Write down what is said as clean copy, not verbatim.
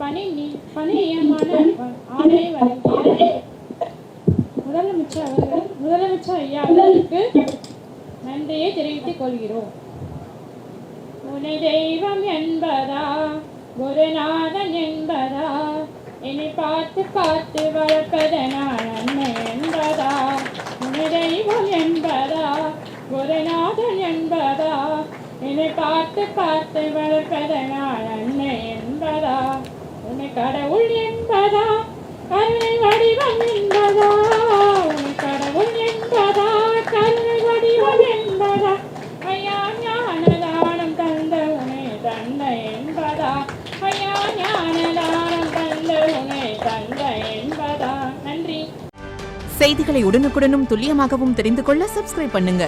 பணியமான ஆணை வழங்கிய முதலமைச்சர் ஐயா அவர்களுக்கு நன்றியை தெரிவித்துக் கொள்கிறோம். உன்னை தெய்வம் என்பதா, குருநாதன் என்பதா, என்னை பார்த்து பார்த்து வளர்ப்பதனால் நன்மை என்பதா, உன்னை தெய்வம் என்பதா, குருநாதன் என்பதா, என்னை பார்த்து பார்த்து வளர்ப்பதனால் நன்மை என்பதா, உன்னை கடவுள் என்பதா, கருணை வடிவம் என்பதா, உன்னை கடவுள் என்பதா, கருணை வடிவம் என்பதா, ஐயா ஞானதானம் தந்த உன்னை தந்தை என்பதா, ஐயா ஞானதானம் தந்த உன்னை தந்தை என்பதா. நன்றி. செய்திகளை உடனுக்குடனும் துல்லியமாகவும் தெரிந்து கொள்ள சப்ஸ்கிரைப் பண்ணுங்க.